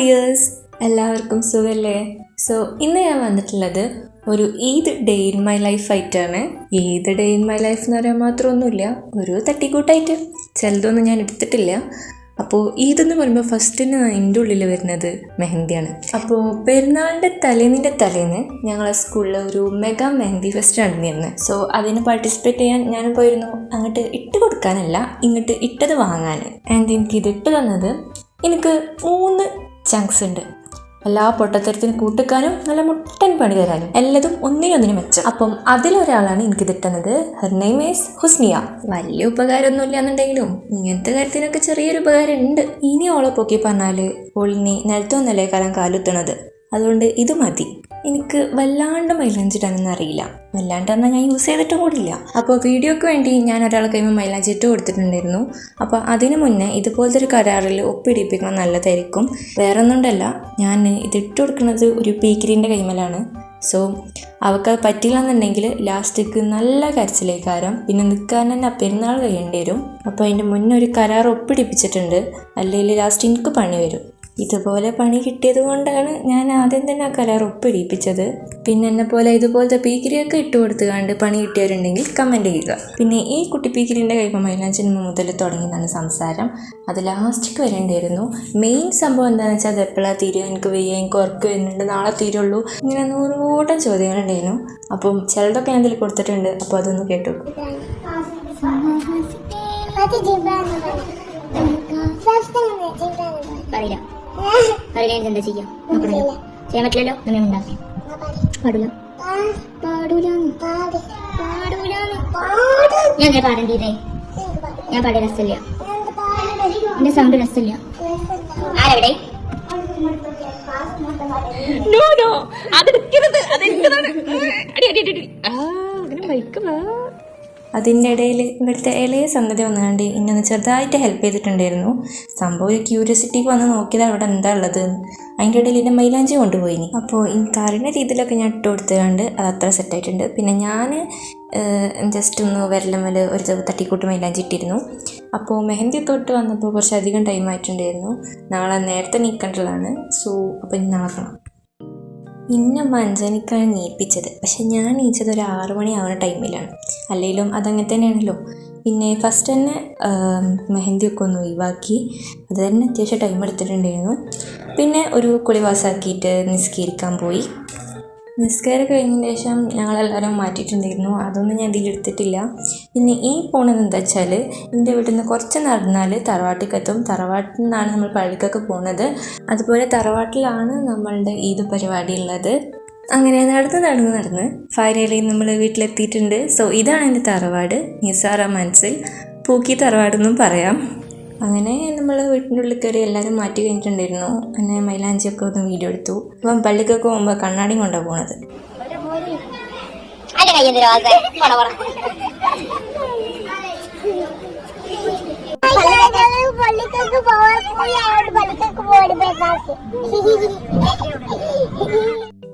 Dears, എല്ലാവർക്കും സുഖല്ലേ? So ഇന്ന് ഞാൻ വന്നിട്ടുള്ളത് ഒരു Eid day in my life ആയിട്ടാണ്. Eid day in my life എന്ന് പറയാൻ മാത്രമൊന്നുമില്ല, ഒരു തട്ടിക്കൂട്ടായിട്ട്. ചിലതൊന്നും ഞാൻ എടുത്തിട്ടില്ല. അപ്പോൾ ഈദെന്ന് പറയുമ്പോൾ ഫസ്റ്റിന് എൻ്റെ ഉള്ളിൽ വരുന്നത് മെഹന്തിയാണ്. അപ്പോൾ പെരുന്നാളിൻ്റെ തലേന്ന് ഞങ്ങളെ സ്കൂളിൽ ഒരു മെഗാ മെഹന്തി ഫെസ്റ്റ് നടന്നിരുന്നു. സോ അതിന് പാർട്ടിസിപ്പേറ്റ് ചെയ്യാൻ ഞാൻ പോയിരുന്നു. അങ്ങോട്ട് ഇട്ട് കൊടുക്കാനല്ല, ഇങ്ങോട്ട് ഇട്ടത് വാങ്ങാൻ. ആൻഡ് എനിക്ക് ഇതിട്ട് തന്നത് എനിക്ക് 3 ചങ്ക്സ് ഉണ്ട്. എല്ലാ പൊട്ടത്തരത്തിന് കൂട്ടിക്കാനും നല്ല മുട്ടൻ പണി തരാനും എല്ലാതും ഒന്നിനൊന്നിനും മെച്ചം. അപ്പം അതിലൊരാളാണ് എനിക്ക് കിട്ടുന്നത്. Her name is Husniya. വലിയ ഉപകാരമൊന്നുമില്ല എന്നുണ്ടെങ്കിലും ഇങ്ങനത്തെ കാര്യത്തിനൊക്കെ ചെറിയൊരു ഉപകാരം ഉണ്ട്. ഇനി ഓളെ പൊക്കി പറഞ്ഞാൽ ഓളിനി നിലത്തൊന്നല്ലേ കാലം കാലുത്തുന്നത്. അതുകൊണ്ട് ഇത് മതി. എനിക്ക് വല്ലാണ്ട് മൈലാഞ്ചി ഇടാനൊന്നും അറിയില്ല. വല്ലാണ്ട് എന്നാൽ ഞാൻ യൂസ് ചെയ്തിട്ടും കൂടില്ല. അപ്പോൾ വീഡിയോക്ക് വേണ്ടി ഞാൻ ഒരാളെ കഴിയുമ്പോൾ മൈലാഞ്ചി ഇട്ട് കൊടുത്തിട്ടുണ്ടായിരുന്നു. അപ്പോൾ അതിന് മുന്നേ ഇതുപോലത്തെ ഒരു കരാറിൽ ഒപ്പിടിപ്പിക്കണം നല്ലതായിരിക്കും. വേറെ ഒന്നുകൊണ്ടല്ല, ഞാൻ ഇതിട്ട് കൊടുക്കുന്നത് ഒരു പീക്കിരിൻ്റെ കൈമലാണ്. സോ അവൾക്കത് പറ്റില്ല എന്നുണ്ടെങ്കിൽ ലാസ്റ്റിക്ക് നല്ല കരച്ചിലേക്കാരം. പിന്നെ നിൽക്കാൻ തന്നെ പെരുന്നാൾ കഴിയേണ്ടി വരും. അപ്പോൾ അതിൻ്റെ മുന്നേ ഒരു കരാർ ഒപ്പിടിപ്പിച്ചിട്ടുണ്ട്. അല്ലെങ്കിൽ ലാസ്റ്റ് എനിക്ക് പണി വരും. ഇതുപോലെ പണി കിട്ടിയത് കൊണ്ടാണ് ഞാൻ ആദ്യം തന്നെ ആ കരാർ ഒപ്പിടിപ്പിച്ചത്. പിന്നെ എന്നെ പോലെ ഇതുപോലത്തെ പീക്കിരിയൊക്കെ ഇട്ട് കൊടുത്തുകൊണ്ട് പണി കിട്ടിയവരുണ്ടെങ്കിൽ കമൻറ്റ് ചെയ്യുക. പിന്നെ ഈ കുട്ടി പീക്കിരിൻ്റെ കൈപ്പം മൈലാഞ്ചിന് മുതൽ തുടങ്ങിയതാണ് സംസാരം. അത് ലാസ്റ്റിക്ക് വരേണ്ടിയിരുന്നു. മെയിൻ സംഭവം എന്താണെന്ന് വെച്ചാൽ അത് എപ്പോഴാണ് തീരുക, എനിക്ക് വയ്യ, എനിക്ക് ഉറക്കം വരുന്നുണ്ട്, നാളെ തീരുള്ളൂ, ഇങ്ങനെ 100 ചോദ്യങ്ങളുണ്ടായിരുന്നു. അപ്പം ചിലതൊക്കെ ഞാൻ ഇതിൽ കൊടുത്തിട്ടുണ്ട്. അപ്പോൾ അതൊന്ന് കേട്ടു. എന്താ ചെയ്യാൻ പറ്റില്ലല്ലോ. ഞാൻ പാടേണ്ടേ? ഞാൻ പാടിയ രസമില്ല, എന്റെ സൗണ്ട് രസമില്ല. ആരെവിടെ? അതിൻ്റെ ഇടയിൽ ഇവിടുത്തെ ഇളയ സന്തതി വന്നുകൊണ്ട് ഇന്നൊന്ന് ചെറുതായിട്ട് ഹെൽപ്പ് ചെയ്തിട്ടുണ്ടായിരുന്നു. സംഭവം ഒരു ക്യൂരിയോസിറ്റിക്ക് വന്ന് നോക്കിയത് അവിടെ എന്താ ഉള്ളത്. അതിൻ്റെ ഇടയിൽ എൻ്റെ മൈലാഞ്ചി കൊണ്ടുപോയിനി. അപ്പോൾ എനിക്ക് അറിയുന്ന രീതിയിലൊക്കെ ഞാൻ ഇട്ട് കൊടുത്തുകൊണ്ട് അത് അത്ര സെറ്റായിട്ടുണ്ട്. പിന്നെ ഞാൻ ജസ്റ്റ് ഒന്ന് വിരലമ്മൽ ഒരു തട്ടിക്കൂട്ട് മൈലാഞ്ചി ഇട്ടിരുന്നു. അപ്പോൾ മെഹന്തി തൊട്ട് വന്നപ്പോൾ കുറച്ചധികം ടൈം ആയിട്ടുണ്ടായിരുന്നു. നാളെ നേരത്തെ നീക്കേണ്ടതാണ്. സോ അപ്പോൾ ഇന്ന് നടക്കണം. ഇന്ന 5 മണിക്കാണ് നീപ്പിച്ചത്. പക്ഷെ ഞാൻ നീച്ചത് ഒരു 6 മണി ആവുന്ന ടൈമിലാണ്. അല്ലെങ്കിലും അതങ്ങനെ തന്നെയാണല്ലോ. പിന്നെ ഫസ്റ്റ് തന്നെ മെഹന്തിയൊക്കെ ഒന്ന് ഒഴിവാക്കി. അത് തന്നെ അത്യാവശ്യം ടൈം എടുത്തിട്ടുണ്ടായിരുന്നു. പിന്നെ ഒരു കുളിവാസാക്കിയിട്ട് നിസ്കരിക്കാൻ പോയി. നിസ്കാരം കഴിഞ്ഞതിന് ശേഷം ഞങ്ങളെല്ലാവരും മാറ്റിയിട്ടുണ്ടായിരുന്നു. അതൊന്നും ഞാൻ ഇതിലെടുത്തിട്ടില്ല. പിന്നെ ഈ പോണത് എന്താ വെച്ചാൽ, എൻ്റെ വീട്ടിൽ നിന്ന് കുറച്ച് നടന്നാൽ തറവാട്ടിലെത്തും. തറവാട്ടിൽ നിന്നാണ് നമ്മൾ പള്ളിക്കൊക്കെ പോകുന്നത്. അതുപോലെ തറവാട്ടിലാണ് നമ്മളുടെ ഈദ് പരിപാടി ഉള്ളത്. അങ്ങനെ നടന്ന് ഫൈനലി നമ്മൾ വീട്ടിലെത്തിയിട്ടുണ്ട്. സോ ഇതാണ് എൻ്റെ തറവാട്. നിസാറ മനസ്സിൽ പൂക്കി തറവാടെന്നും പറയാം. അങ്ങനെ നമ്മൾ വീട്ടിൻ്റെ ഉള്ളിൽ കയറി എല്ലാവരും മാറ്റി കഴിഞ്ഞിട്ടുണ്ടായിരുന്നു. അങ്ങനെ മൈലാഞ്ചിയൊക്കെ ഒന്ന് വീഡിയോ എടുത്തു. അപ്പം പള്ളിക്കൊക്കെ പോകുമ്പോൾ കണ്ണാടിയും കൊണ്ടാണ് പോണത്.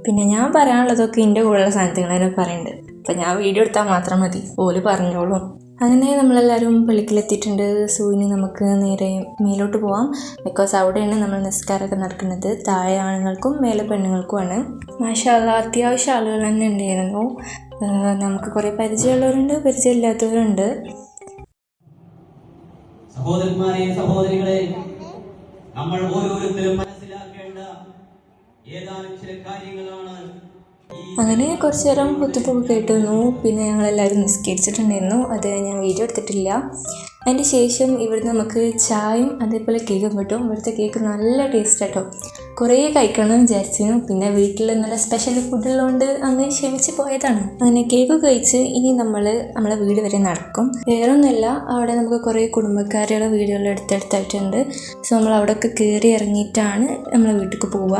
പിന്നെ ഞാൻ പറയാനുള്ളതൊക്കെ എൻ്റെ കൂടെയുള്ള സാധനങ്ങളെ പറയുന്നുണ്ട്. അപ്പം ഞാൻ വീഡിയോ എടുത്താൽ മാത്രം മതി, ഓല് പറഞ്ഞോളും. അങ്ങനെ നമ്മളെല്ലാവരും പള്ളിക്കിലെത്തിയിട്ടുണ്ട്. സോ ഇനി നമുക്ക് നേരെ മേലോട്ട് പോവാം. ബിക്കോസ് അവിടെയാണ് നമ്മൾ നിസ്കാരമൊക്കെ നടക്കുന്നത്. താഴെ ആണുങ്ങൾക്കും മേലെ പെണ്ണുങ്ങൾക്കുമാണ്. മാഷാ അല്ലാഹ് അത്യാവശ്യം ആളുകൾ തന്നെ ഉണ്ടായിരുന്നു. നമുക്ക് കുറേ പരിചയമുള്ളവരുണ്ട്, പരിചയമില്ലാത്തവരുണ്ട്. സഹോദരന്മാരെ, സഹോദരികളെ, നമ്മൾ ഓരോരുത്തരും മനസ്സിലാക്കേണ്ട ഏതാനും ചില കാര്യങ്ങളാണ്. അങ്ങനെ കുറച്ച് നേരം കുത്തുപ്പൊക്കെ കേട്ടിരുന്നു. പിന്നെ ഞങ്ങളെല്ലാവരും നിസ്കരിച്ചിട്ടുണ്ടായിരുന്നു. അത് ഞാൻ വീഡിയോ എടുത്തിട്ടില്ല. അതിൻ്റെ ശേഷം ഇവിടുന്ന് നമുക്ക് ചായയും അതേപോലെ കേക്കും കിട്ടും. ഇവിടുത്തെ കേക്ക് നല്ല ടേസ്റ്റ് കേട്ടോ. കുറേ കഴിക്കണമെന്ന് വിചാരിച്ചിരുന്നു. പിന്നെ വീട്ടിൽ നല്ല സ്പെഷ്യൽ ഫുഡുള്ളതുകൊണ്ട് അങ്ങനെ ക്ഷമിച്ച് പോയതാണ്. അങ്ങനെ കേക്ക് കഴിച്ച് ഇനി നമ്മളെ വീട് വരെ നടക്കും. വേറൊന്നുമില്ല, അവിടെ നമുക്ക് കുറേ കുടുംബക്കാരുടെ വീടുകൾ എടുത്തെടുത്തായിട്ടുണ്ട്. സോ നമ്മൾ അവിടെയൊക്കെ കയറി ഇറങ്ങിയിട്ടാണ് നമ്മളെ വീട്ടിലേക്ക് പോവുക.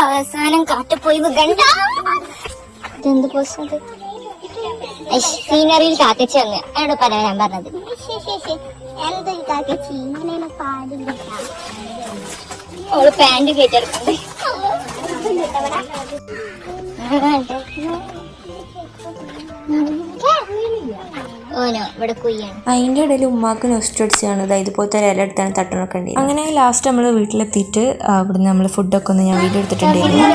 അവസാനം കാട്ടുപോയി സീനറിയിൽ കാക്കച്ചി വന്ന് എന്നോട് പറയാൻ ഞാൻ പറഞ്ഞത്. എന്തൊരു കാക്കച്ചി ഇങ്ങനെ പാടില്ല. ഓള് പാന്റ് കേട്ടെടുക്കണ്ടേ. ഓനോ ഇവിടെ കുയ്യാണ്. അതിൻ്റെ ഇടയിൽ ഉമ്മാക്ക് നെസ്റ്റ് അടിച്ചാണ് ഇതുപോലത്തെ ഒരു ഇല എടുത്താണ് തട്ടണൊക്കെ ഉണ്ട്. അങ്ങനെ ലാസ്റ്റ് നമ്മൾ വീട്ടിലെത്തിയിട്ട് അവിടുന്ന് നമ്മൾ ഫുഡൊക്കെ ഒന്ന് ഞാൻ വീഡിയോ എടുത്തിട്ടുണ്ടായിരുന്നു.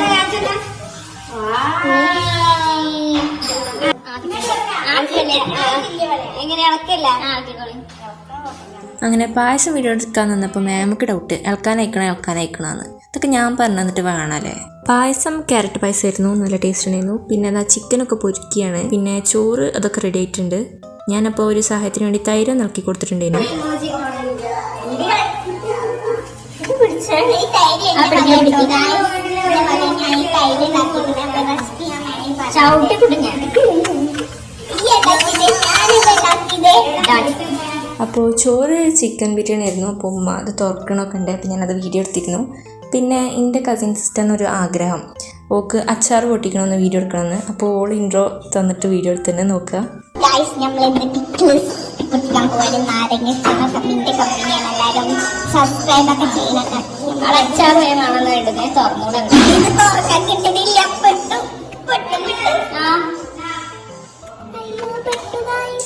അങ്ങനെ പായസം വീഡിയോ എടുക്കാൻ നിന്നപ്പോൾ മാമക്ക് ഡൗട്ട് ഇളക്കാനയക്കണമെന്ന്. ഇതൊക്കെ ഞാൻ പറഞ്ഞു തന്നിട്ട് വേണമല്ലേ. പായസം ക്യാരറ്റ് പായസം ആയിരുന്നു, നല്ല ടേസ്റ്റ് ഉണ്ടായിരുന്നു. പിന്നെ എന്താ ചിക്കനൊക്കെ പൊരിക്കുകയാണ്. പിന്നെ ചോറ് അതൊക്കെ റെഡി ആയിട്ടുണ്ട്. ഞാനപ്പോൾ ഒരു സഹായത്തിന് വേണ്ടി തൈര് നിറക്കി കൊടുത്തിട്ടുണ്ടായിരുന്നു. അപ്പോൾ ചോറ് ചിക്കൻ ബിരിയാണി ആയിരുന്നു. അപ്പോൾ ഉമ്മ അത് തുറക്കണമൊക്കെ ഉണ്ട്. അപ്പോൾ ഞാനത് വീഡിയോ എടുത്തിരുന്നു. പിന്നെ എൻ്റെ കസിൻ സിസ്റ്ററിനൊരു ആഗ്രഹം, ഓക്ക് അച്ചാർ പൊട്ടിക്കണമെന്ന് വീഡിയോ എടുക്കണമെന്ന്. അപ്പോൾ ഓൾ ഇൻട്രോ തന്നിട്ട് വീഡിയോ എടുത്തന്നെ നോക്കുക.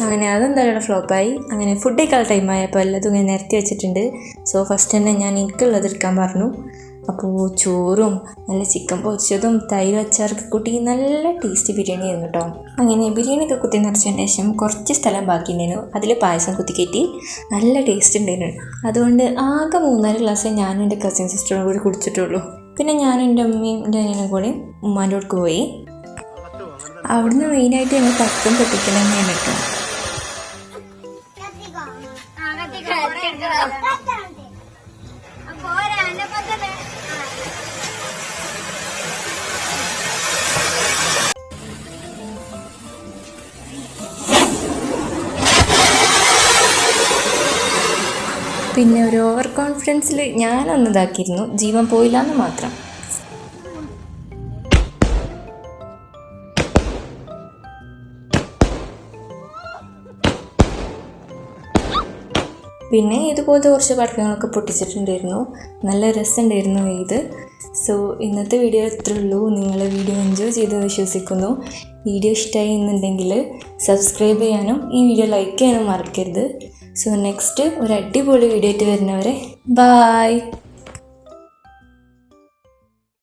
അങ്ങനെ അതെന്തായാലും ഫ്ലോപ്പായി. അങ്ങനെ ഫുഡ് കഴിക്കാൻ ടൈമായപ്പോൾ എല്ലാതും ഇങ്ങനെ നിരത്തി വെച്ചിട്ടുണ്ട്. സോ ഫസ്റ്റ് തന്നെ ഞാൻ എനിക്കുള്ളത് എടുക്കാൻ പറഞ്ഞു. അപ്പോൾ ചോറും നല്ല ചിക്കൻ പൊരിച്ചതും തൈരും അച്ചാറൊക്കെ കൂട്ടി നല്ല ടേസ്റ്റി ബിരിയാണി ആയിരുന്നു കേട്ടോ. അങ്ങനെ ബിരിയാണിയൊക്കെ കുത്തി നിറച്ചതിന് ശേഷം കുറച്ച് സ്ഥലം ബാക്കി ഉണ്ടായിരുന്നു. അതിൽ പായസം കുത്തിക്കയറ്റി നല്ല ടേസ്റ്റ് ഉണ്ടായിരുന്നു. അതുകൊണ്ട് ആകെ 3-4 ഗ്ലാസ് ഞാനും എൻ്റെ കസിൻ സിസ്റ്ററും കൂടി കുടിച്ചിട്ടുള്ളൂ. പിന്നെ ഞാനും എൻ്റെ അമ്മയും എൻ്റെ അനിയനും കൂടി ഉമ്മാൻ്റെ അടുക്ക് പോയി. അവിടുന്ന് മെയിനായിട്ട് ഞങ്ങൾ പക്കം പൊട്ടിക്കണം തന്നെയാണ് കേട്ടോ. പിന്നെ ഒരു ഓവർ കോൺഫിഡൻസിൽ ഞാനൊന്ന് ഇതാക്കിയിരുന്നു, ജീവൻ പോയില്ല എന്ന് മാത്രം. പിന്നെ ഇതുപോലത്തെ കുറച്ച് പടക്കങ്ങളൊക്കെ പൊട്ടിച്ചിട്ടുണ്ടായിരുന്നു. നല്ല രസമുണ്ടായിരുന്നു ഇത്. സോ ഇന്നത്തെ വീഡിയോ ഇത്രേ ഉള്ളൂ. നിങ്ങൾ വീഡിയോ എൻജോയ് ചെയ്ത് വിശ്വസിക്കുന്നു. വീഡിയോ ഇഷ്ടമായി എന്നുണ്ടെങ്കിൽ സബ്സ്ക്രൈബ് ചെയ്യാനും ഈ വീഡിയോ ലൈക്ക് ചെയ്യാനും മറക്കരുത്. സോ നെക്സ്റ്റ് ഒരു അടിപൊളി വീഡിയോ ആയിട്ട് വരുന്നവരെ ബായ്.